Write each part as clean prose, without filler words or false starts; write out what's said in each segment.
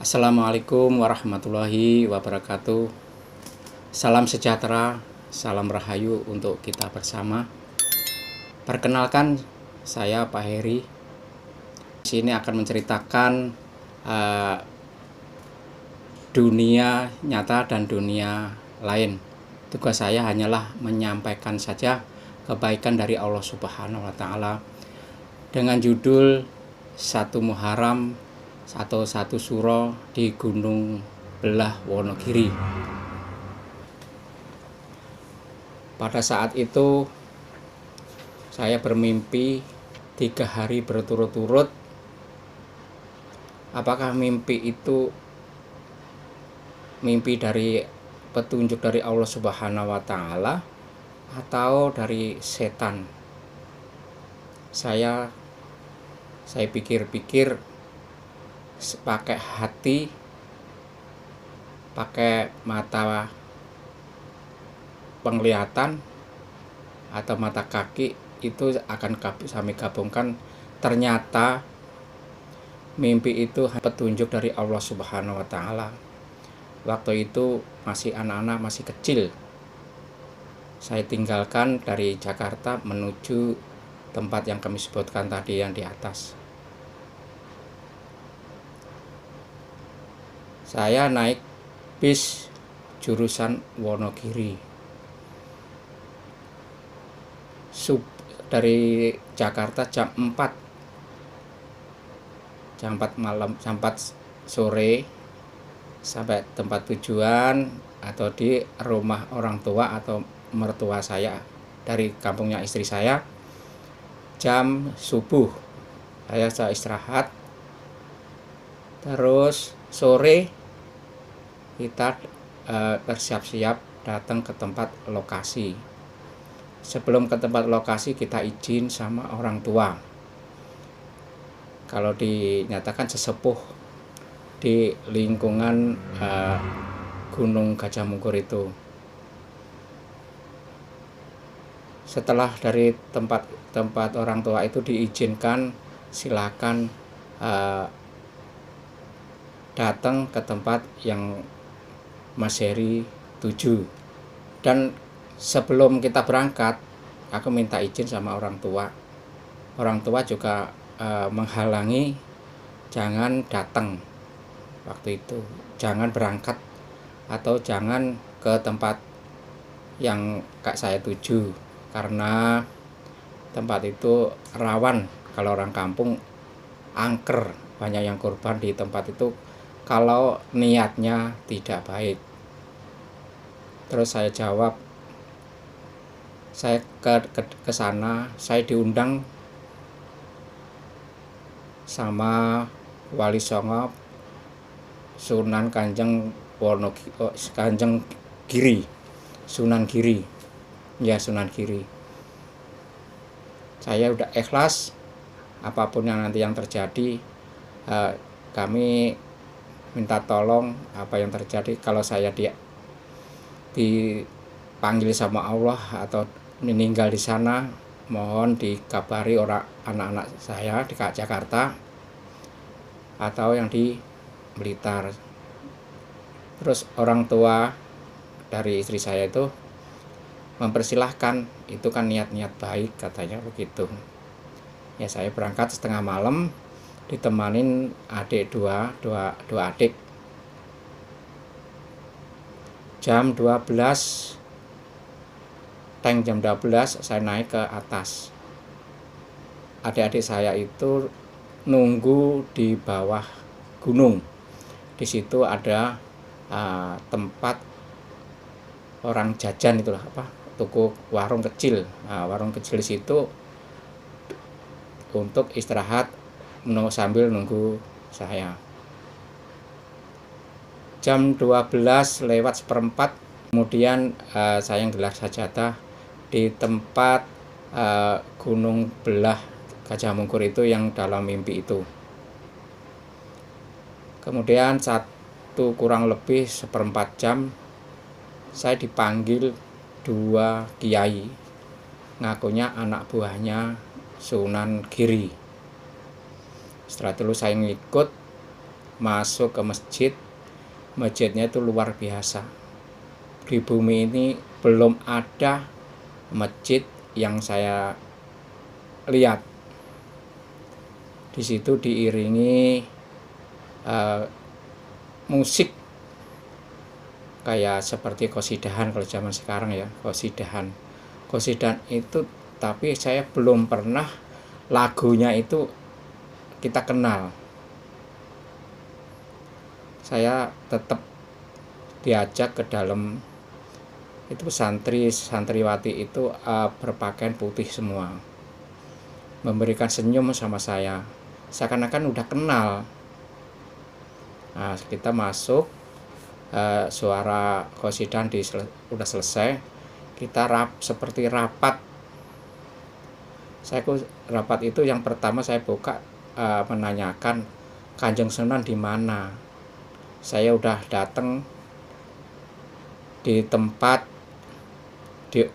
Assalamualaikum warahmatullahi wabarakatuh. Salam sejahtera, salam rahayu untuk kita bersama. Perkenalkan, saya Pak Heri. Di sini akan menceritakan dunia nyata dan dunia lain. Tugas saya hanyalah menyampaikan saja kebaikan dari Allah Subhanahu wa Ta'ala dengan judul Satu Muharram atau Satu Suro di Gunung Belah Wonogiri. Pada saat itu saya bermimpi 3 hari berturut-turut. Apakah mimpi itu mimpi dari petunjuk dari Allah Subhanahu wa Ta'ala atau dari setan? Saya pikir-pikir pakai hati, pakai mata penglihatan atau mata kaki, itu akan kami gabungkan. Ternyata mimpi itu petunjuk dari Allah Subhanahu wa Ta'ala. Waktu itu masih anak-anak, masih kecil. Saya tinggalkan dari Jakarta menuju tempat yang kami sebutkan tadi yang di atas. Saya naik bis jurusan Wonogiri. Dari Jakarta jam 4 malam, jam 4 sore sampai tempat tujuan atau di rumah orang tua atau mertua saya dari kampungnya istri saya. Jam subuh saya istirahat, terus sore kita bersiap-siap datang ke tempat lokasi. Sebelum ke tempat lokasi kita izin sama orang tua. Kalau dinyatakan sesepuh di lingkungan Gunung Gajah Mungkur itu. Setelah dari tempat orang tua itu diizinkan, silakan datang ke tempat yang Mas Heri tuju. Dan sebelum kita berangkat, aku minta izin sama orang tua. Orang tua juga menghalangi, jangan datang waktu itu, jangan berangkat atau jangan ke tempat yang kak saya tuju, karena tempat itu rawan. Kalau orang kampung angker, banyak yang korban di tempat itu kalau niatnya tidak baik. Terus saya jawab, saya ke sana, saya diundang sama Wali Songo Sunan Kanjeng Giri, Sunan Giri. Ya, Sunan Giri. Saya udah ikhlas, apapun yang nanti yang terjadi, kami minta tolong apa yang terjadi. Kalau saya dipanggil sama Allah atau meninggal di sana, mohon dikabari orang anak-anak saya di Jakarta atau yang di Blitar. Terus orang tua dari istri saya itu mempersilahkan, itu kan niat-niat baik katanya begitu. Ya, saya berangkat setengah malam ditemanin adik dua adik. Jam 12 saya naik ke atas. Adik-adik saya itu nunggu di bawah gunung. Di situ ada tempat orang jajan, itulah toko warung kecil. Warung kecil di situ untuk istirahat sambil nunggu saya. Jam 12:04 kemudian saya gelar sajadah di tempat Gunung Belah Gajah Mungkur itu yang dalam mimpi itu. Kemudian kurang lebih 1/4 jam saya dipanggil 2 kiai, ngakunya anak buahnya Sunan Giri. Setelah itu saya ngikut masuk ke masjid, masjidnya itu luar biasa. Di bumi ini belum ada masjid yang saya lihat. Di situ diiringi musik kayak seperti qosidahan kalau zaman sekarang ya, qosidahan itu, tapi saya belum pernah lagunya itu kita kenal. Saya tetap diajak ke dalam itu, santriwati itu berpakaian putih semua, memberikan senyum sama saya, seakan-akan udah kenal. Nah, kita masuk, suara qosidahan udah selesai, kita seperti rapat. Rapat itu yang pertama saya buka, menanyakan Kanjeng Sunan di mana. Saya udah datang di tempat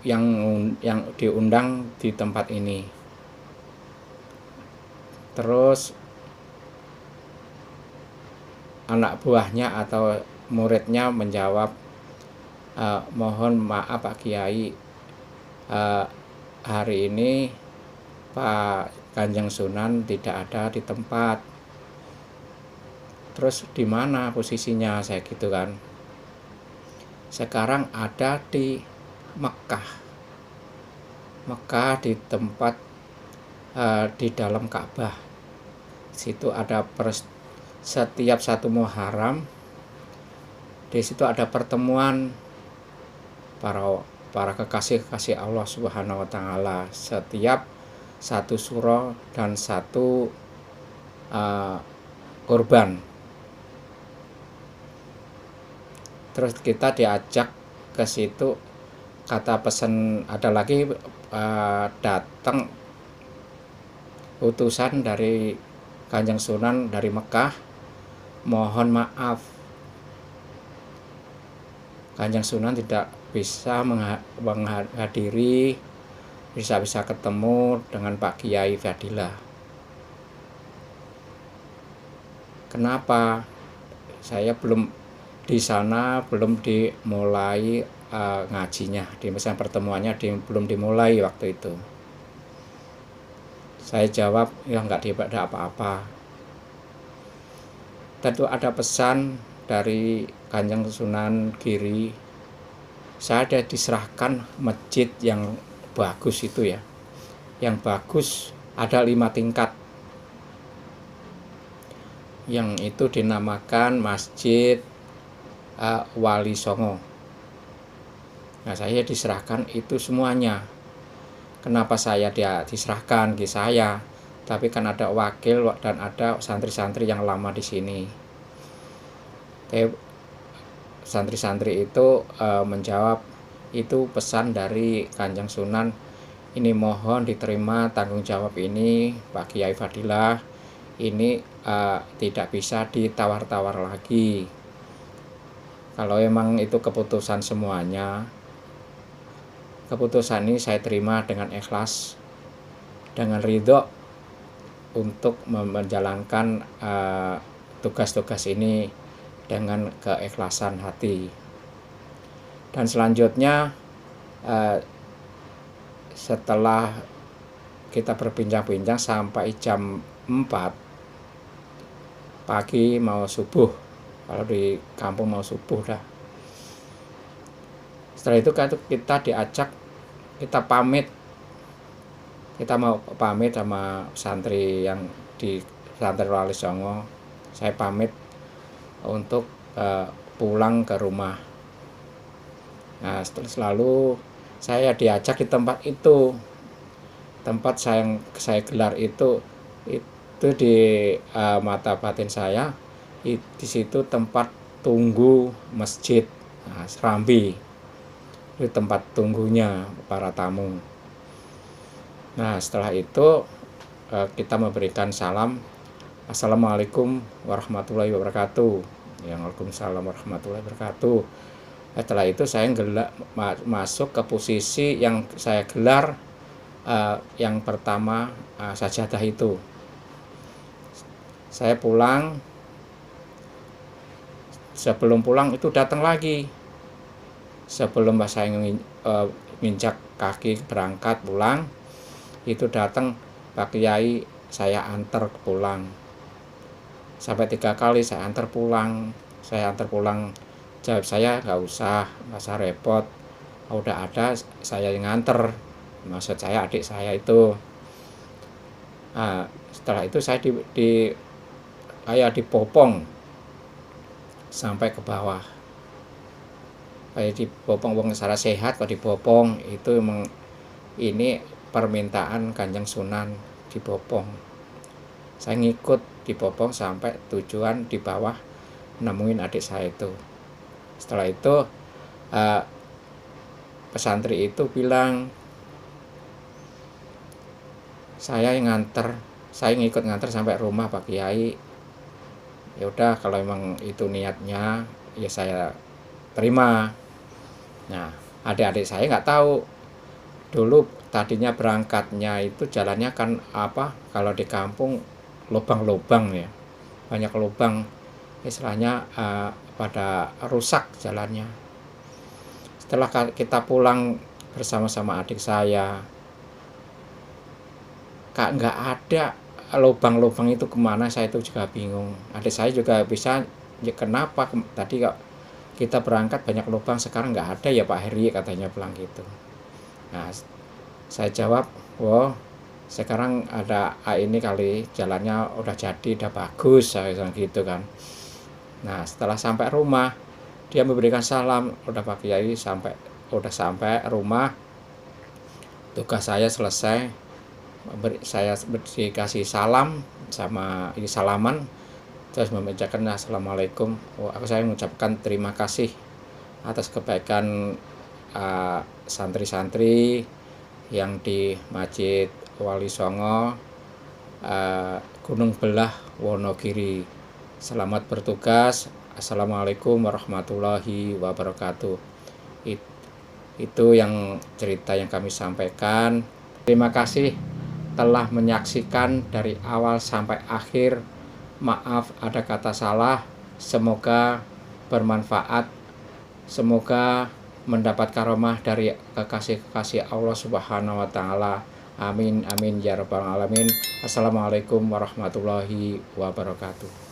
yang diundang di tempat ini. Terus anak buahnya atau muridnya menjawab, mohon maaf Pak Kiai, hari ini Pak Kanjeng Sunan tidak ada di tempat. Terus di mana posisinya, saya gitu kan. Sekarang ada di Mekah di tempat, di dalam Ka'bah. Situ ada setiap 1 Muharram, di situ ada pertemuan para kekasih Allah Subhanahu wa taala, setiap 1 suro dan 1 kurban. Terus kita diajak ke situ, kata pesan ada lagi, datang utusan dari Kanjeng Sunan dari Mekah, mohon maaf Kanjeng Sunan tidak bisa menghadiri, bisa ketemu dengan Pak Kiai Fadilah. Kenapa? Saya belum di sana, belum dimulai ngajinya, di masa pertemuannya belum dimulai waktu itu. Saya jawab, ya nggak ada apa-apa. Tentu ada pesan dari Kanjeng Sunan Giri, saya ada diserahkan masjid yang bagus itu ya, yang bagus, ada 5 tingkat, yang itu dinamakan Masjid Wali Songo. Nah, saya diserahkan itu semuanya. Kenapa saya diserahkan ke saya? Tapi kan ada wakil dan ada santri-santri yang lama di sini. Santri-santri itu menjawab, itu pesan dari Kanjeng Sunan, ini mohon diterima tanggung jawab ini Pak Kiai Fadilah, ini tidak bisa ditawar-tawar lagi. Kalau emang itu keputusan semuanya, keputusan ini saya terima dengan ikhlas, dengan ridho untuk menjalankan tugas-tugas ini dengan keikhlasan hati. Dan selanjutnya, setelah kita berbincang-bincang sampai jam 4 pagi mau subuh, kalau di kampung mau subuh dah. Setelah itu kita diajak, kita mau pamit sama santri yang di Santri Wali Songo. Saya pamit untuk pulang ke rumah. Nah, selalu saya diajak di tempat itu, tempat saya gelar itu di mata batin saya, di situ tempat tunggu masjid, Serambi, itu tempat tunggunya para tamu. Nah, setelah itu kita memberikan salam, Assalamualaikum warahmatullahi wabarakatuh. Waalaikumsalam warahmatullahi wabarakatuh. Setelah itu saya masuk ke posisi yang saya gelar, yang pertama, sajadah itu. Saya pulang, sebelum pulang itu datang lagi. Sebelum saya nginjak kaki berangkat pulang, itu datang Pak Kiai, saya antar pulang. Sampai 3 kali saya antar pulang. Jawab saya, nggak usah repot, udah ada saya yang nganter. Maksud saya adik saya itu. Nah, setelah itu saya kayak dipopong sampai ke bawah. Kayak dipopong, wong secara sehat kok dipopong, itu emang ini permintaan Kanjeng Sunan, dipopong. Saya ngikut dipopong sampai tujuan, di bawah nemuin adik saya itu. Setelah itu pesantri itu bilang, saya ngikut nganter sampai rumah Pak Kiai. Ya udah, kalau emang itu niatnya ya saya terima. Nah, adik-adik saya nggak tahu dulu, tadinya berangkatnya itu jalannya kan kalau di kampung lubang-lubang ya, banyak lubang, istilahnya pada rusak jalannya. Setelah kita pulang bersama-sama adik saya, nggak ada lubang-lubang itu kemana, saya itu juga bingung. Adik saya juga bisa, ya kenapa tadi kok kita berangkat banyak lubang, sekarang nggak ada ya Pak Heri, katanya pulang gitu. Nah, saya jawab, wah sekarang ada ini kali, jalannya udah jadi, udah bagus, saya bilang gitu kan. Nah, setelah sampai rumah, dia memberikan salam, udah Pak Kiai udah sampai rumah, tugas saya selesai, saya dikasih salam sama ini salaman, terus membacakan assalamualaikum. Saya mengucapkan terima kasih atas kebaikan santri-santri yang di Masjid Wali Songo, Gunung Belah, Wonogiri. Selamat bertugas. Assalamualaikum warahmatullahi wabarakatuh. Itu yang cerita yang kami sampaikan. Terima kasih telah menyaksikan dari awal sampai akhir. Maaf ada kata salah. Semoga bermanfaat. Semoga mendapat karomah dari kekasih-kekasih Allah Subhanahu wa Ta'ala. Amin amin ya rabbal alamin. Assalamualaikum warahmatullahi wabarakatuh.